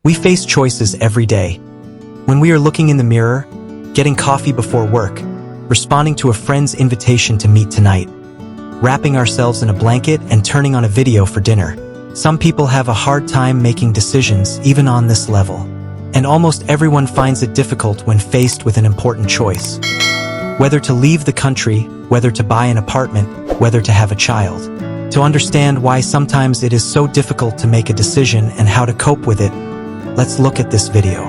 We face choices every day. When we are looking in the mirror, getting coffee before work, responding to a friend's invitation to meet tonight, wrapping ourselves in a blanket and turning on a video for dinner. Some people have a hard time making decisions even on this level. And almost everyone finds it difficult when faced with an important choice. Whether to leave the country, whether to buy an apartment, whether to have a child. To understand why sometimes it is so difficult to make a decision and how to cope with it, let's look at this video.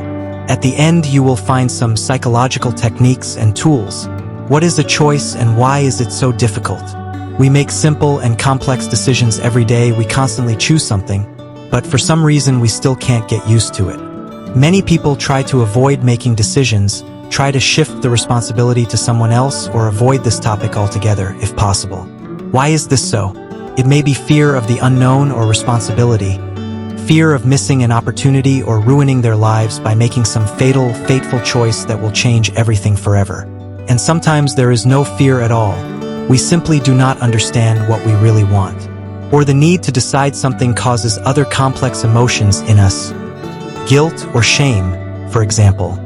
At the end, you will find some psychological techniques and tools. What is a choice and why is it so difficult? We make simple and complex decisions every day. We constantly choose something, but for some reason we still can't get used to it. Many people try to avoid making decisions, try to shift the responsibility to someone else, or avoid this topic altogether if possible. Why is this so? It may be fear of the unknown or responsibility, fear of missing an opportunity or ruining their lives by making some fateful choice that will change everything forever. And sometimes there is no fear at all. We simply do not understand what we really want. Or the need to decide something causes other complex emotions in us. Guilt or shame, for example,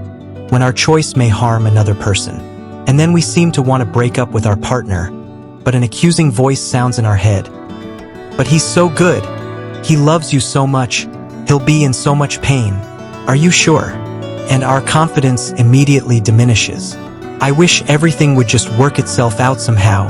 when our choice may harm another person. And then we seem to want to break up with our partner, but an accusing voice sounds in our head. But he's so good. He loves you so much. He'll be in so much pain. Are you sure? And our confidence immediately diminishes. I wish everything would just work itself out somehow.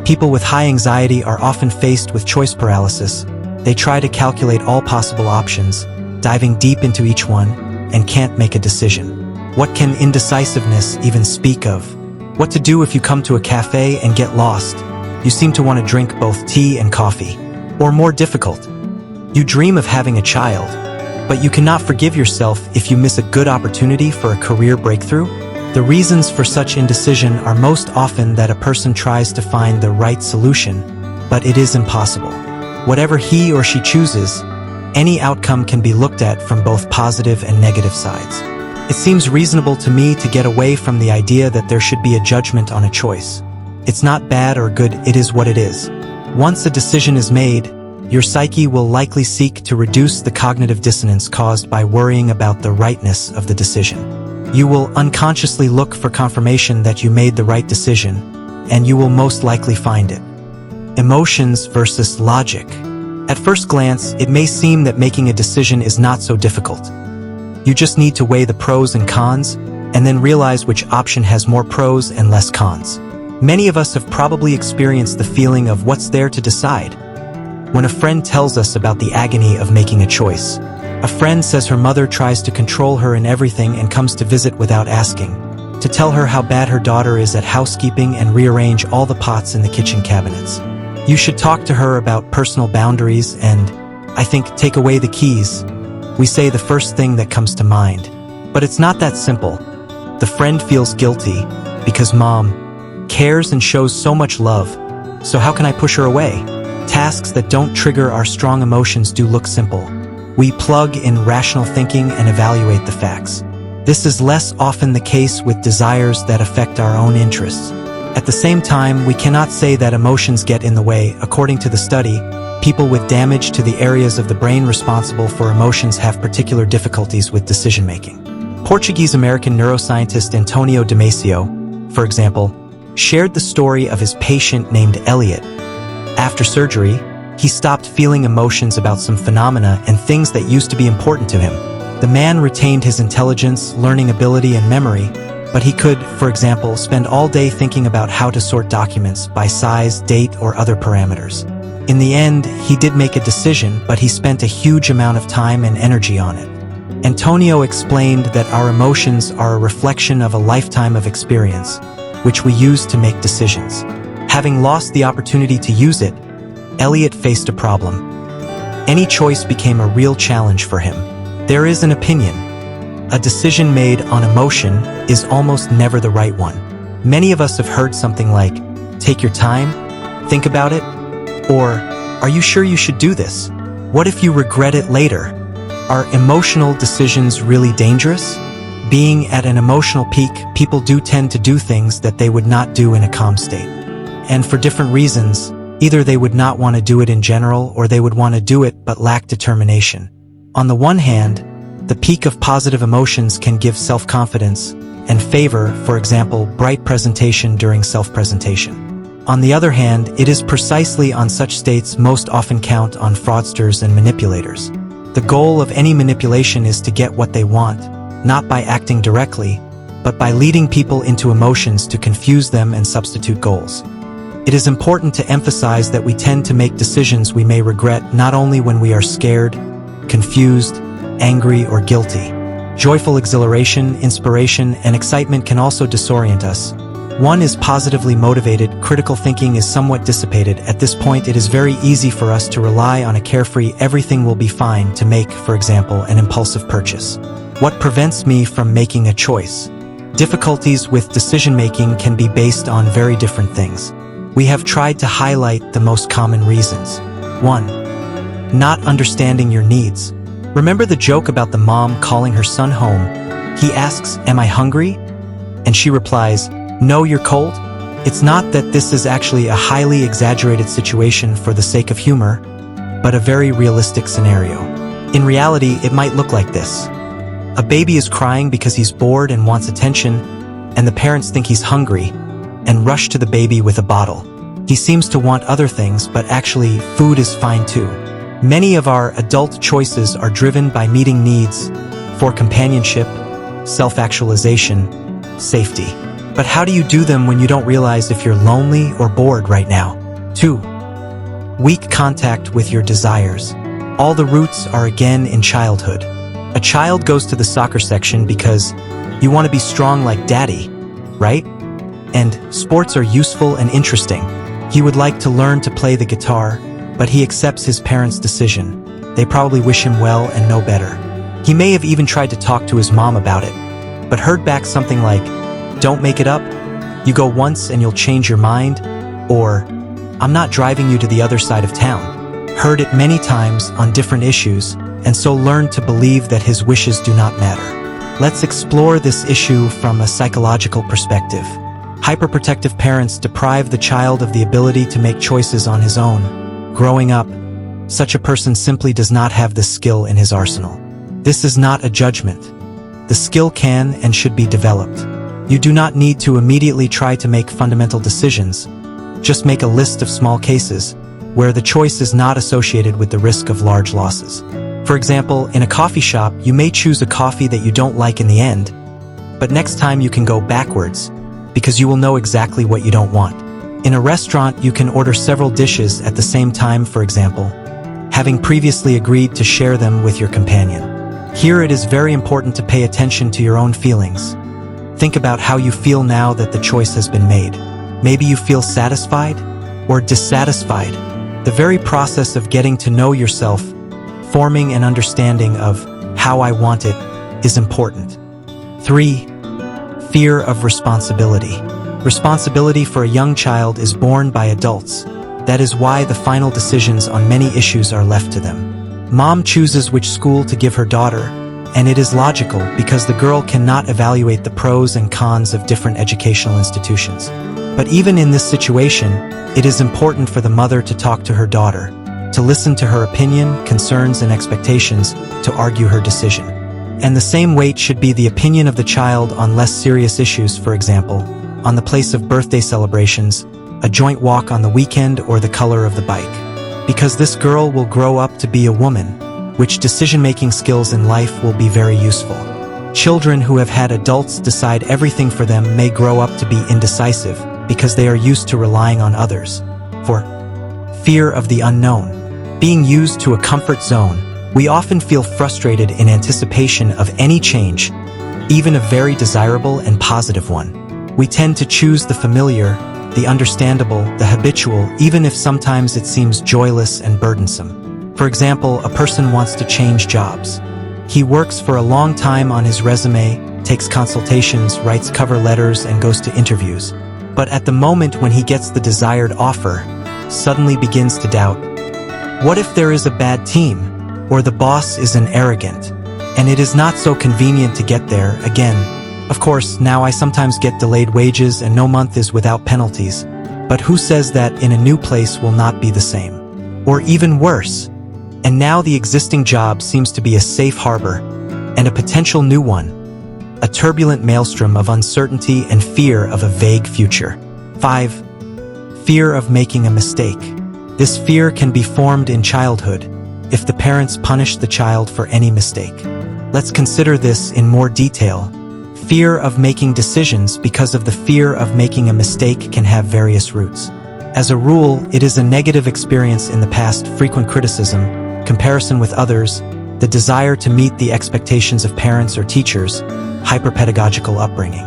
People with high anxiety are often faced with choice paralysis. They try to calculate all possible options, diving deep into each one, and can't make a decision. What can indecisiveness even speak of? What to do if you come to a cafe and get lost? You seem to want to drink both tea and coffee. Or more difficult, you dream of having a child, but you cannot forgive yourself if you miss a good opportunity for a career breakthrough? The reasons for such indecision are most often that a person tries to find the right solution, but it is impossible. Whatever he or she chooses, any outcome can be looked at from both positive and negative sides. It seems reasonable to me to get away from the idea that there should be a judgment on a choice. It's not bad or good, it is what it is. Once a decision is made, your psyche will likely seek to reduce the cognitive dissonance caused by worrying about the rightness of the decision. You will unconsciously look for confirmation that you made the right decision, and you will most likely find it. Emotions versus logic. At first glance, it may seem that making a decision is not so difficult. You just need to weigh the pros and cons, and then realize which option has more pros and less cons. Many of us have probably experienced the feeling of what's there to decide. When a friend tells us about the agony of making a choice. A friend says her mother tries to control her in everything and comes to visit without asking, to tell her how bad her daughter is at housekeeping and rearrange all the pots in the kitchen cabinets. You should talk to her about personal boundaries and, I think, take away the keys. We say the first thing that comes to mind. But it's not that simple. The friend feels guilty because mom cares and shows so much love. So how can I push her away? Tasks that don't trigger our strong emotions do look simple. We plug in rational thinking and evaluate the facts. This is less often the case with desires that affect our own interests. At the same time, we cannot say that emotions get in the way. According to the study, people with damage to the areas of the brain responsible for emotions have particular difficulties with decision-making. Portuguese-American neuroscientist Antonio Damasio, for example, shared the story of his patient named Elliot. After surgery, he stopped feeling emotions about some phenomena and things that used to be important to him. The man retained his intelligence, learning ability, and memory, but he could, for example, spend all day thinking about how to sort documents by size, date, or other parameters. In the end, he did make a decision, but he spent a huge amount of time and energy on it. Antonio explained that our emotions are a reflection of a lifetime of experience, which we use to make decisions. Having lost the opportunity to use it, Elliot faced a problem. Any choice became a real challenge for him. There is an opinion. A decision made on emotion is almost never the right one. Many of us have heard something like, take your time, think about it, or, are you sure you should do this? What if you regret it later? Are emotional decisions really dangerous? Being at an emotional peak, people do tend to do things that they would not do in a calm state. And for different reasons, either they would not want to do it in general or they would want to do it but lack determination. On the one hand, The peak of positive emotions can give self-confidence and favor, for example, bright presentation during self-presentation. On the other hand, it is precisely on such states most often count on fraudsters and manipulators. The goal of any manipulation is to get what they want, not by acting directly, but by leading people into emotions to confuse them and substitute goals. It is important to emphasize that we tend to make decisions we may regret not only when we are scared, confused, angry, or guilty. Joyful exhilaration, inspiration, and excitement can also disorient us. One is positively motivated, critical thinking is somewhat dissipated. At this point, it is very easy for us to rely on a carefree everything will be fine to make, for example, an impulsive purchase. What prevents me from making a choice? Difficulties with decision-making can be based on very different things. We have tried to highlight the most common reasons. 1. Not understanding your needs. Remember the joke about the mom calling her son home? He asks, "Am I hungry?" And she replies, "No, you're cold." It's not that this is actually a highly exaggerated situation for the sake of humor, but a very realistic scenario. In reality, it might look like this. A baby is crying because he's bored and wants attention, and the parents think he's hungry and rush to the baby with a bottle. He seems to want other things, but actually, food is fine too. Many of our adult choices are driven by meeting needs for companionship, self-actualization, safety. But how do you do them when you don't realize if you're lonely or bored right now? 2. Weak contact with your desires. All the roots are again in childhood. A child goes to the soccer section because you want to be strong like daddy, right? And sports are useful and interesting. He would like to learn to play the guitar, but he accepts his parents' decision. They probably wish him well and know better. He may have even tried to talk to his mom about it, but heard back something like, "Don't make it up, you go once and you'll change your mind," or, "I'm not driving you to the other side of town." Heard it many times on different issues, and so learned to believe that his wishes do not matter. Let's explore this issue from a psychological perspective. Hyperprotective parents deprive the child of the ability to make choices on his own. Growing up, such a person simply does not have this skill in his arsenal. This is not a judgment. The skill can and should be developed. You do not need to immediately try to make fundamental decisions. Just make a list of small cases where the choice is not associated with the risk of large losses. For example, in a coffee shop, you may choose a coffee that you don't like in the end, but next time you can go backwards because you will know exactly what you don't want. In a restaurant, you can order several dishes at the same time, for example, having previously agreed to share them with your companion. Here it is very important to pay attention to your own feelings. Think about how you feel now that the choice has been made. Maybe you feel satisfied or dissatisfied. The very process of getting to know yourself, forming an understanding of how I want it, is important. 3. Fear of responsibility. Responsibility for a young child is borne by adults. That is why the final decisions on many issues are left to them. Mom chooses which school to give her daughter, and it is logical because the girl cannot evaluate the pros and cons of different educational institutions. But even in this situation, it is important for the mother to talk to her daughter, to listen to her opinion, concerns, and expectations, to argue her decision. And the same weight should be the opinion of the child on less serious issues, for example, on the place of birthday celebrations, a joint walk on the weekend, or the color of the bike. Because this girl will grow up to be a woman, which decision-making skills in life will be very useful. Children who have had adults decide everything for them may grow up to be indecisive because they are used to relying on others. 4. Fear of the unknown. Being used to a comfort zone, we often feel frustrated in anticipation of any change, even a very desirable and positive one. We tend to choose the familiar, the understandable, the habitual, even if sometimes it seems joyless and burdensome. For example, a person wants to change jobs. He works for a long time on his resume, takes consultations, writes cover letters, and goes to interviews. But at the moment when he gets the desired offer, suddenly begins to doubt. What if there is a bad team, or the boss is an arrogant, and it is not so convenient to get there again? Of course, now I sometimes get delayed wages and no month is without penalties, but who says that in a new place will not be the same? Or even worse. And now the existing job seems to be a safe harbor, and and a potential new one, a turbulent maelstrom of uncertainty and fear of a vague future. 5. Fear of making a mistake. This fear can be formed in childhood if the parents punish the child for any mistake. Let's consider this in more detail. Fear of making decisions because of the fear of making a mistake can have various roots. As a rule, it is a negative experience in the past, frequent criticism, comparison with others, the desire to meet the expectations of parents or teachers, hyperpedagogical upbringing.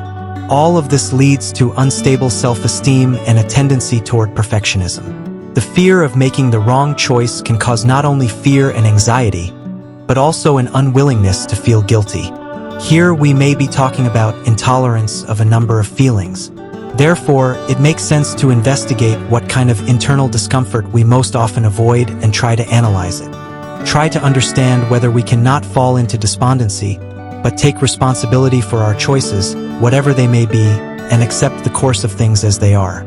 All of this leads to unstable self-esteem and a tendency toward perfectionism. The fear of making the wrong choice can cause not only fear and anxiety, but also an unwillingness to feel guilty. Here we may be talking about intolerance of a number of feelings. Therefore, it makes sense to investigate what kind of internal discomfort we most often avoid and try to analyze it. Try to understand whether we cannot fall into despondency, but take responsibility for our choices, whatever they may be, and accept the course of things as they are.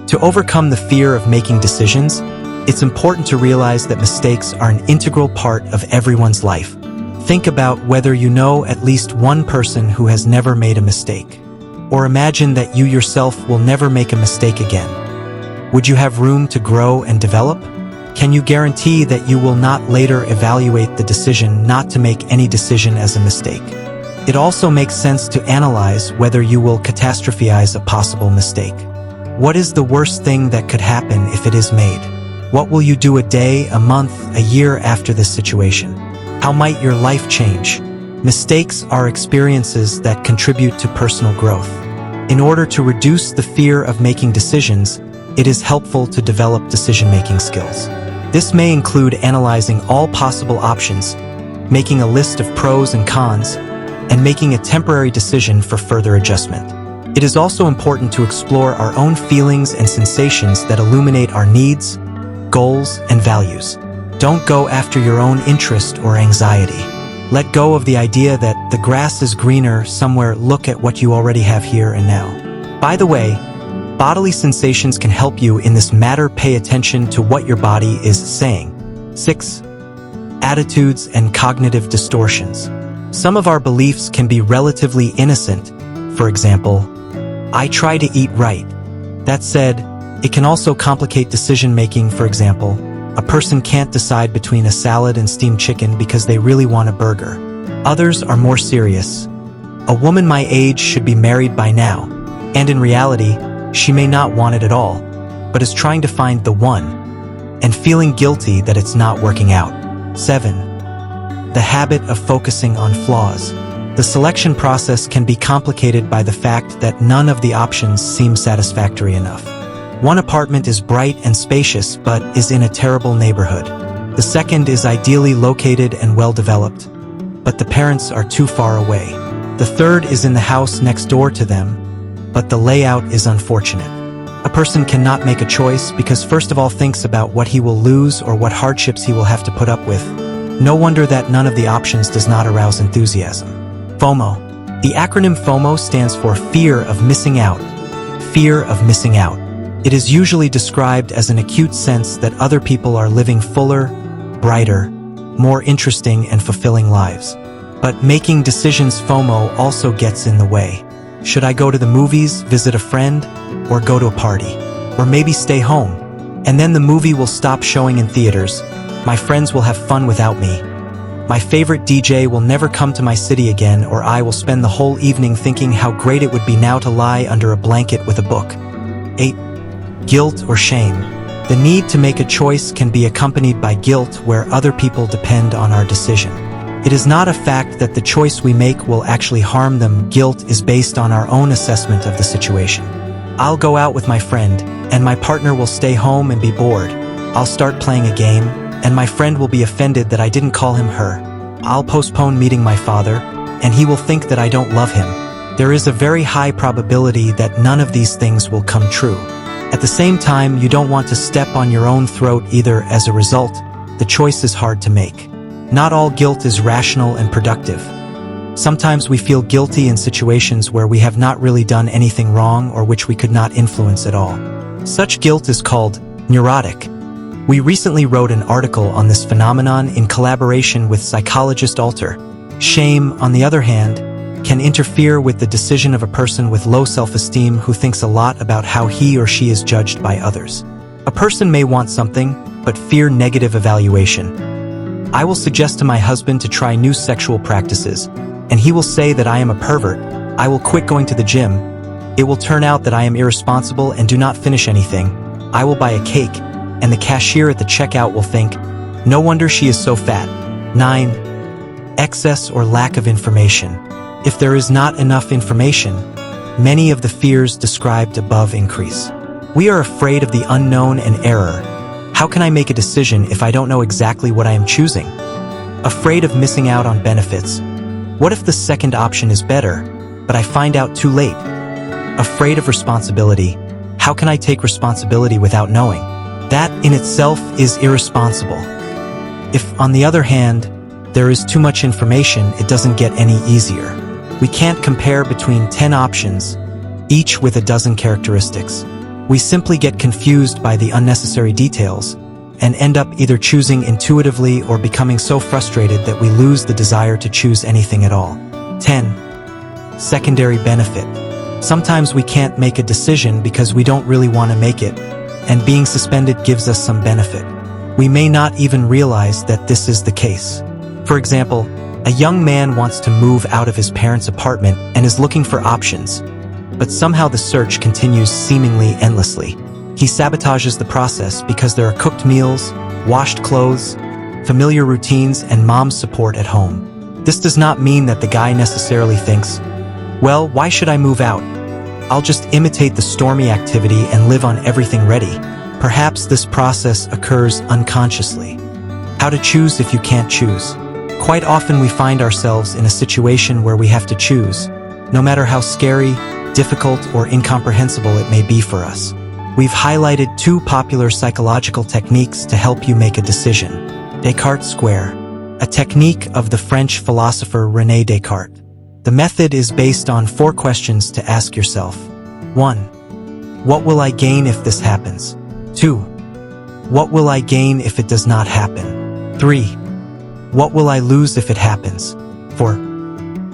To overcome the fear of making decisions, it's important to realize that mistakes are an integral part of everyone's life. Think about whether you know at least one person who has never made a mistake. Or imagine that you yourself will never make a mistake again. Would you have room to grow and develop? Can you guarantee that you will not later evaluate the decision not to make any decision as a mistake? It also makes sense to analyze whether you will catastrophize a possible mistake. What is the worst thing that could happen if it is made? What will you do a day, a month, a year after this situation? How might your life change? Mistakes are experiences that contribute to personal growth. In order to reduce the fear of making decisions, it is helpful to develop decision-making skills. This may include analyzing all possible options, making a list of pros and cons, and making a temporary decision for further adjustment. It is also important to explore our own feelings and sensations that illuminate our needs, goals, and values. Don't go after your own interest or anxiety. Let go of the idea that the grass is greener somewhere. Look at what you already have here and now. By the way, bodily sensations can help you in this matter. Pay attention to what your body is saying. 6. Attitudes and cognitive distortions. Some of our beliefs can be relatively innocent. For example, I try to eat right. That said, it can also complicate decision-making. For example, a person can't decide between a salad and steamed chicken because they really want a burger. Others are more serious. A woman my age should be married by now, and in reality, she may not want it at all, but is trying to find the one, and feeling guilty that it's not working out. 7. The habit of focusing on flaws. The selection process can be complicated by the fact that none of the options seem satisfactory enough. One apartment is bright and spacious but is in a terrible neighborhood. The second is ideally located and well-developed, but the parents are too far away. The third is in the house next door to them, but the layout is unfortunate. A person cannot make a choice because first of all thinks about what he will lose or what hardships he will have to put up with. No wonder that none of the options does not arouse enthusiasm. FOMO. The acronym FOMO stands for fear of missing out. Fear of missing out. It is usually described as an acute sense that other people are living fuller, brighter, more interesting and fulfilling lives. But making decisions, FOMO also gets in the way. Should I go to the movies, visit a friend, or go to a party? Or maybe stay home? And then the movie will stop showing in theaters. My friends will have fun without me. My favorite DJ will never come to my city again, or I will spend the whole evening thinking how great it would be now to lie under a blanket with a book. 8. Guilt or shame. The need to make a choice can be accompanied by guilt where other people depend on our decision. It is not a fact that the choice we make will actually harm them. Guilt is based on our own assessment of the situation. I'll go out with my friend, and my partner will stay home and be bored. I'll start playing a game, and my friend will be offended that I didn't call him her. I'll postpone meeting my father, and he will think that I don't love him. There is a very high probability that none of these things will come true. At the same time, you don't want to step on your own throat either. As a result, the choice is hard to make. Not all guilt is rational and productive. Sometimes we feel guilty in situations where we have not really done anything wrong or which we could not influence at all. Such guilt is called neurotic. We recently wrote an article on this phenomenon in collaboration with psychologist Alter. Shame, on the other hand, can interfere with the decision of a person with low self-esteem who thinks a lot about how he or she is judged by others. A person may want something, but fear negative evaluation. I will suggest to my husband to try new sexual practices, and he will say that I am a pervert. I will quit going to the gym. It will turn out that I am irresponsible and do not finish anything. I will buy a cake, and the cashier at the checkout will think, no wonder she is so fat. 9. Excess or lack of information. If there is not enough information, many of the fears described above increase. We are afraid of the unknown and error. How can I make a decision if I don't know exactly what I am choosing? Afraid of missing out on benefits. What if the second option is better, but I find out too late? Afraid of responsibility. How can I take responsibility without knowing? That in itself is irresponsible. If, on the other hand, there is too much information, it doesn't get any easier. We can't compare between 10 options, each with a dozen characteristics. We simply get confused by the unnecessary details and end up either choosing intuitively or becoming so frustrated that we lose the desire to choose anything at all. 10. Secondary benefit. Sometimes we can't make a decision because we don't really want to make it, and being suspended gives us some benefit. We may not even realize that this is the case. For example, a young man wants to move out of his parents' apartment and is looking for options, but somehow the search continues seemingly endlessly. He sabotages the process because there are cooked meals, washed clothes, familiar routines, and mom's support at home. This does not mean that the guy necessarily thinks, well, why should I move out? I'll just imitate the stormy activity and live on everything ready. Perhaps this process occurs unconsciously. How to choose if you can't choose. Quite often we find ourselves in a situation where we have to choose, no matter how scary, difficult, or incomprehensible it may be for us. We've highlighted 2 popular psychological techniques to help you make a decision. Descartes Square, a technique of the French philosopher René Descartes. The method is based on 4 questions to ask yourself. 1. What will I gain if this happens? 2. What will I gain if it does not happen? 3. What will I lose if it happens? 4.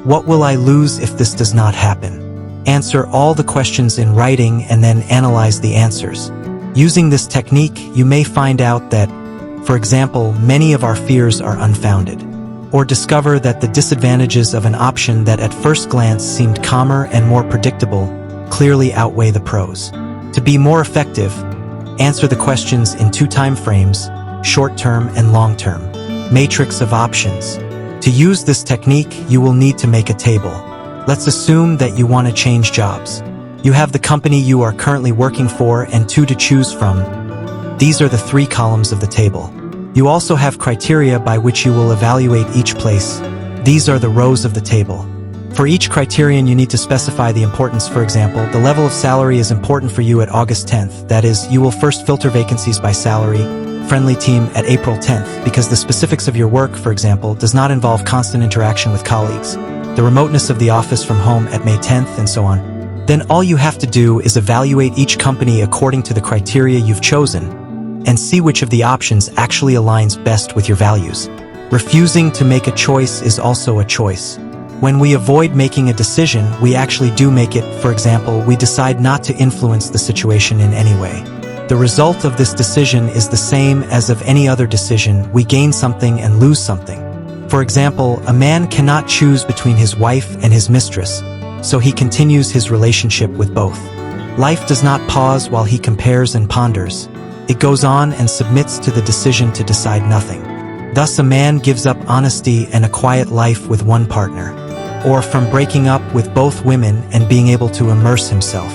What will I lose if this does not happen? Answer all the questions in writing and then analyze the answers. Using this technique, you may find out that, for example, many of our fears are unfounded, or discover that the disadvantages of an option that at first glance seemed calmer and more predictable clearly outweigh the pros. To be more effective, answer the questions in 2 time frames, short-term and long-term. Matrix of options. To use this technique, you will need to make a table. Let's assume that you want to change jobs. You have the company you are currently working for and 2 to choose from. These are the 3 columns of the table. You also have criteria by which you will evaluate each place. These are the rows of the table. For each criterion, you need to specify the importance. For example, the level of salary is important for you at August 10th. That is, you will first filter vacancies by salary, friendly team at April 10th, because the specifics of your work, for example, does not involve constant interaction with colleagues. The remoteness of the office from home at May 10th, and so on. Then all you have to do is evaluate each company according to the criteria you've chosen, and see which of the options actually aligns best with your values. Refusing to make a choice is also a choice. When we avoid making a decision, we actually do make it. For example, we decide not to influence the situation in any way. The result of this decision is the same as of any other decision. We gain something and lose something. For example, a man cannot choose between his wife and his mistress, so he continues his relationship with both. Life does not pause while he compares and ponders. It goes on and submits to the decision to decide nothing. Thus, a man gives up honesty and a quiet life with one partner, or from breaking up with both women and being able to immerse himself.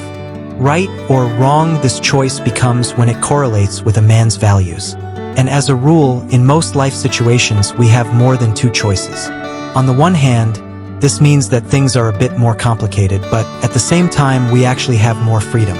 Right or wrong, this choice becomes when it correlates with a man's values. And as a rule, in most life situations, we have more than 2 choices. On the one hand, this means that things are a bit more complicated, but at the same time, we actually have more freedom.